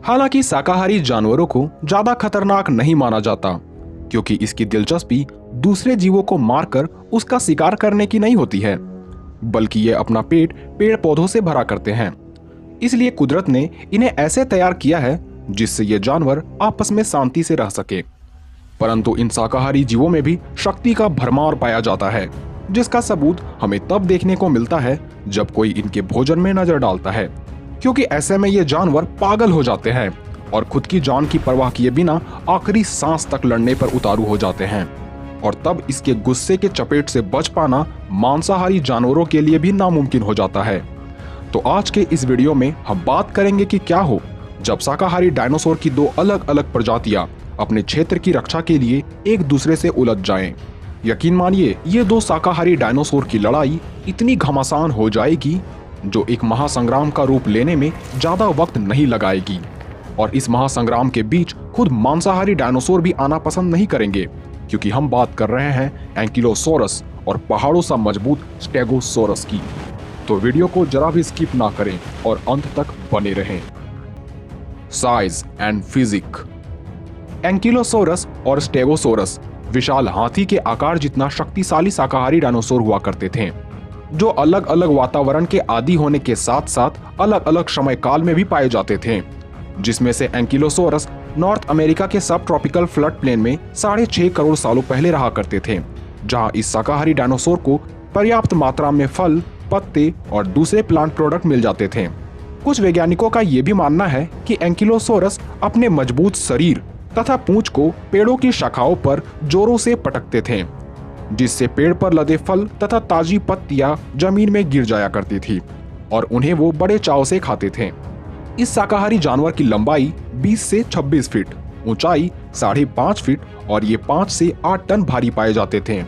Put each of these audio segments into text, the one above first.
हालांकि शाकाहारी जानवरों को ज्यादा खतरनाक नहीं माना जाता, क्योंकि इसकी दिलचस्पी दूसरे जीवों को मारकर उसका शिकार करने की नहीं होती है, बल्कि ये अपना पेट पेड़ पौधों से भरा करते हैं। इसलिए कुदरत ने इन्हें ऐसे तैयार किया है जिससे ये जानवर आपस में शांति से रह सके। परंतु इन शाकाहारी जीवों में भी शक्ति का भरमार पाया जाता है, जिसका सबूत हमें तब देखने को मिलता है जब कोई इनके भोजन में नजर डालता है, क्योंकि ऐसे में ये जानवर पागल हो जाते हैं और खुद की जान की परवाह किए बिना आखिरी सांस तक लड़ने पर उतारू हो जाते हैं। और तब इसके गुस्से के चपेट से बच पाना मांसाहारी जानवरों के लिए भी नामुमकिन हो जाता है। तो आज के इस वीडियो में हम बात करेंगे कि क्या हो जब शाकाहारी डायनासोर की दो अलग अलग प्रजातियां अपने क्षेत्र की रक्षा के लिए एक दूसरे से उलझ जाएं। यकीन मानिए, ये दो शाकाहारी डायनासोर की लड़ाई इतनी घमासान हो जाएगी जो एक महासंग्राम का रूप लेने में ज्यादा वक्त नहीं लगाएगी। और इस महासंग्राम के बीच खुद मांसाहारी डायनासोर भी आना पसंद नहीं करेंगे, क्योंकि हम बात कर रहे हैं एंकिलोसोरस और पहाड़ों सा मजबूत स्टेगोसोरस की। तो वीडियो को जरा भी स्किप ना करें और अंत तक बने रहें। Size and physique. एंकिलोसोरस और स्टेगोसोरस विशाल हाथी के आकार जितना शक्तिशाली शाकाहारी डायनासोर हुआ करते थे, जो अलग अलग वातावरण के आदी होने के साथ साथ अलग अलग समय काल में भी पाए जाते थे। जिसमें से एंकिलोसोरस नॉर्थ अमेरिका के सब ट्रॉपिकल फ्लड प्लेन में 6.5 करोड़ सालों पहले रहा करते थे, जहां इस शाकाहारी डायनासोर को पर्याप्त मात्रा में फल, पत्ते और दूसरे प्लांट प्रोडक्ट मिल जाते थे। कुछ वैज्ञानिकों का यह भी मानना है कि एंकिलोसोरस अपने मजबूत शरीर तथा पूंछ को पेड़ों की शाखाओं पर जोरों से पटकते थे, जिससे पेड़ पर लदे फल तथा ताजी पत्तियां जमीन में गिर जाया करती थी और उन्हें वो बड़े चाव से खाते थे। इस शाकाहारी जानवर की लंबाई 20 से 26 फीट, ऊंचाई 5.5 फीट और ये 5 से 8 टन भारी पाए जाते थे।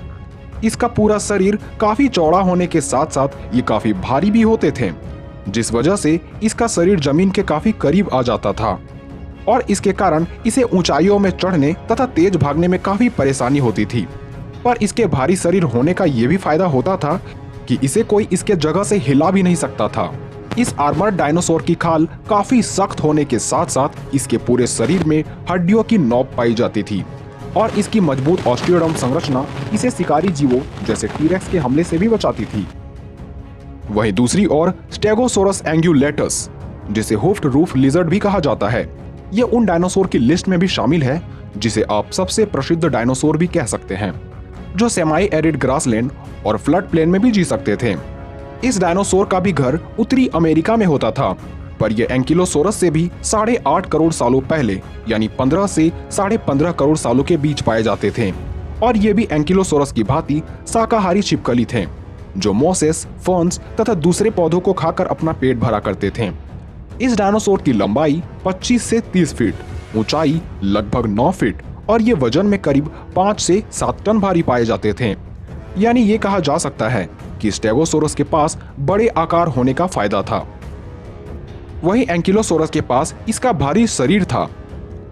इसका पूरा शरीर काफी चौड़ा होने के साथ साथ ये काफी भारी भी होते थे, जिस वजह से इसका शरीर जमीन के काफी करीब आ जाता था और इसके कारण इसे ऊंचाइयों में चढ़ने तथा तेज भागने में काफी परेशानी होती थी। पर इसके भारी शरीर होने का ये भी फायदा होता था कि इसे कोई इसके जगह से हिला भी नहीं सकता था। इस आर्मर्ड डायनासोर की खाल काफी सख्त होने के साथ साथ इसके पूरे शरीर में हड्डियों की नोक पाई जाती थी और इसकी मजबूत ऑस्टियोडर्म संरचना इसे शिकारी जीवों जैसे टीरेक्स के हमले से भी बचाती थी। वहीं दूसरी ओर स्टेगोसोरस एंग्युलेटस, जिसे हुफ्ड रूफ लिजर्ड भी कहा जाता है, यह उन डायनासोर की लिस्ट में भी शामिल है जिसे आप सबसे प्रसिद्ध डायनासोर भी कह सकते हैं, जो सेमाई एरिड ग्रासलैंड और फ्लड प्लेन में भी जी सकते थे। इस डायनासोर का भी घर उत्तरी अमेरिका में होता था, पर यह एंकिलोसोरस से भी 8.5 करोड़ सालों पहले यानी 15 से 15.5 करोड़ सालों के बीच पाए जाते थे। और ये भी एंकिलोसोरस की भांति शाकाहारी छिपकली थे, जो मोसेस, फर्न्स तथा दूसरे पौधों को खाकर अपना पेट भरा करते थे। इस डायनासोर की लंबाई 25 से 30 फीट, ऊंचाई लगभग 9 फीट और ये वजन में करीब 5 से 7 टन भारी पाए जाते थे। यानी ये कहा जा सकता है कि स्टेगोसोरस के पास बड़े आकार होने का फायदा था। वहीं एंकिलोसोरस के पास इसका भारी शरीर था।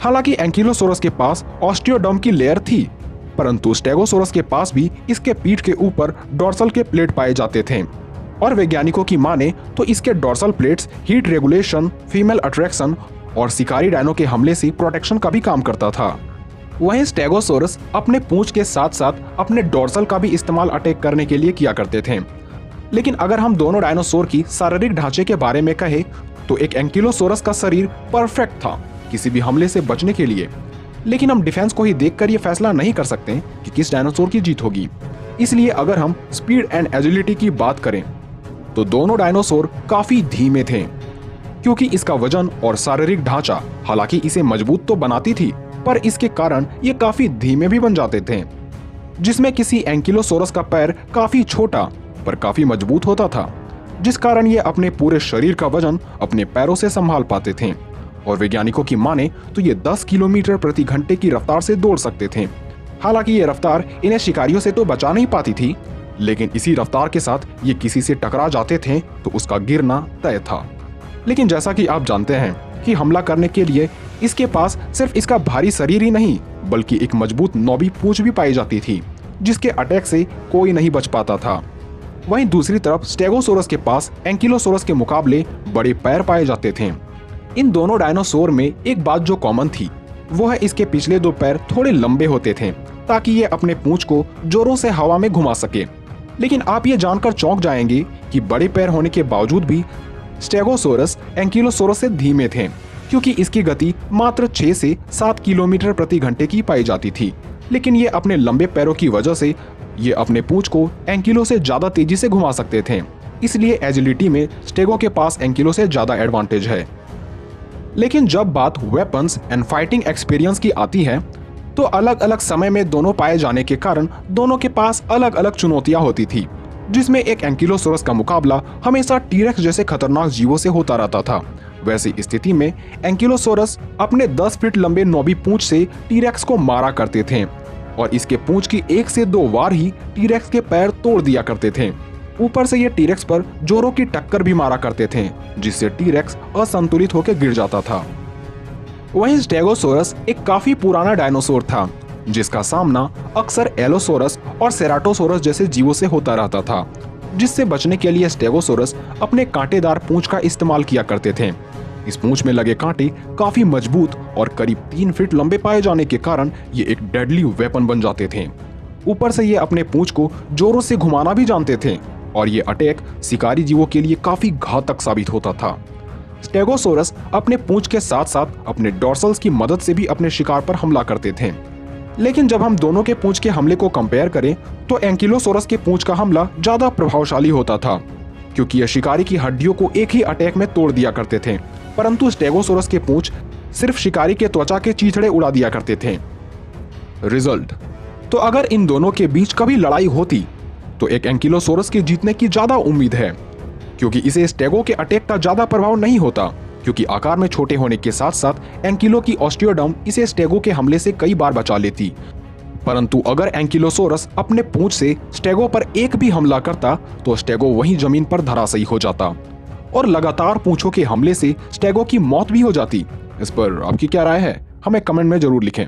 हालांकि एंकिलोसोरस के पास ऑस्टियोडर्म की लेयर थी, परंतु स्टेगोसोरस के पास भी इसके पीठ के ऊपर डोर्सल के प्लेट पाए जाते थे और वैज्ञानिकों की माने तो इसके dorsal plates heat regulation, female attraction और शिकारी डायनो के हमले से प्रोटेक्शन का भी काम करता था। वहीं स्टेगोसोरस अपने पूंछ के साथ साथ अपने डोर्सल का भी इस्तेमाल अटैक करने के लिए किया करते थे। लेकिन अगर हम दोनों डायनासोर की शारीरिक ढांचे के बारे में कहें तो एक एंकिलोसोरस का शरीर परफेक्ट था किसी भी हमले से बचने के लिए। लेकिन हम डिफेंस को ही देखकर ये फैसला नहीं कर सकते कि किस डायनासोर की जीत होगी। इसलिए अगर हम स्पीड एंड एजिलिटी की बात करें तो दोनों डायनासोर काफी धीमे थे, क्योंकि इसका वजन और शारीरिक ढांचा हालांकि इसे मजबूत तो बनाती थी, पर इसके कारण ये काफी धीमे भी बन जाते थे। जिसमें किसी एंकिलोसोरस का पैर काफी छोटा पर काफी मजबूत होता था, जिस कारण ये अपने पूरे शरीर का वजन अपने पैरों से संभाल पाते थे। और वैज्ञानिकों की माने तो ये 10 किलोमीटर प्रति घंटे की रफ्तार से दौड़ सकते थे। हालांकि ये रफ्तार इन्हें शिकारियों से तो बचा नहीं पाती थी, लेकिन इसी रफ्तार के साथ ये किसी से टकरा जाते थे तो उसका गिरना तय था। लेकिन जैसा कि आप जानते हैं कि हमला करने के लिए इसके पास सिर्फ इसका भारी शरीर ही नहीं बल्कि एक मजबूत नौबी पूंछ भी पाई जाती थी, जिसके अटैक से कोई नहीं बच पाता था। वहीं दूसरी तरफ स्टेगोसोरस के पास एंकिलोसोरस के मुकाबले बड़े पैर पाए जाते थे, इन दोनों डायनासोर में एक बात जो कॉमन थी वो है इसके पिछले दो पैर थोड़े लंबे होते थे ताकि ये अपने पूंछ को जोरों से हवा में घुमा सके। लेकिन आप ये जानकर चौंक जाएंगे कि बड़े पैर होने के बावजूद भी स्टेगोसोरस एंकिलोसोरस से धीमे थे, क्योंकि इसकी गति मात्र 6 से 7 किलोमीटर प्रति घंटे की पाई जाती थी। लेकिन ये अपने लंबे पैरों की वजह से ये अपने पूंछ को एंकिलो से ज्यादा तेजी से घुमा सकते थे। इसलिए एजिलिटी में स्टेगो के पास एंकिलो से ज्यादा एडवांटेज है। लेकिन जब बात वेपन्स एंड फाइटिंग एक्सपीरियंस की आती है तो अलग अलग समय में दोनों पाए जाने के कारण दोनों के पास अलग अलग चुनौतियां होती थी, जिसमें एक एंकिलोसोरस का मुकाबला हमेशा टीरेक्स जैसे खतरनाक जीवों से होता रहता था। वैसी स्थिति में एंकिलोसोरस अपने 10 फीट लंबे नौबी पूंछ से टीरेक्स को मारा करते थे और इसके पूंछ की 1 से 2 वार ही टीरेक्स के पैर तोड़ दिया करते थे। ऊपर से ये टीरेक्स पर जोरों की टक्कर भी मारा करते थे, जिससे टीरेक्स असंतुलित होकर गिर जाता था। वहीं स्टेगोसोरस एक काफी पुराना डायनासोर था, जिसका सामना अक्सर एलोसोरस और सेराटोसोरस जैसे जीवों से होता रहता था, जिससे बचने के लिए स्टेगोसोरस अपने कांटेदार पूंछ का इस्तेमाल किया करते थे। इस पूंछ में लगे कांटे काफी मजबूत और करीब 3 फीट लंबे पाए जाने के कारण ये एक डेडली वेपन बन जाते थे। ऊपर से ये अपने पूंछ को जोरों से घुमाना भी जानते थे और ये अटैक शिकारी जीवों के लिए काफी घातक साबित होता था। स्टेगोसोरस अपने पूंछ के साथ साथ अपने डॉर्सल्स की मदद से भी अपने शिकार पर हमला करते थे। लेकिन जब हम दोनों के पूंछ के हमले को कंपेयर करें तो एंकिलोसोरस के पूंछ का हमला ज्यादा प्रभावशाली होता था, क्योंकि यह शिकारी की हड्डियों को एक ही अटैक में तोड़ दिया करते थे, परंतु स्टेगोसोरस के पूंछ सिर्फ शिकारी के त्वचा के चीथड़े उड़ा दिया करते थे। रिजल्ट तो अगर इन दोनों के बीच कभी लड़ाई होती तो एक एंकिलोसोरस के जीतने की ज्यादा उम्मीद है, क्योंकि इसे स्टेगो के अटैक का ज्यादा प्रभाव नहीं होता, क्योंकि आकार में छोटे होने के साथ साथ एंकिलो की ऑस्टियोडर्म इसे स्टेगो के हमले से कई बार बचा लेती। परंतु अगर एंकिलोसोरस अपने पूंछ से स्टेगो पर एक भी हमला करता तो स्टेगो वहीं जमीन पर धराशायी हो जाता और लगातार पूंछों के हमले से स्टेगो की मौत भी हो जाती। इस पर आपकी क्या राय है, हमें कमेंट में जरूर लिखें।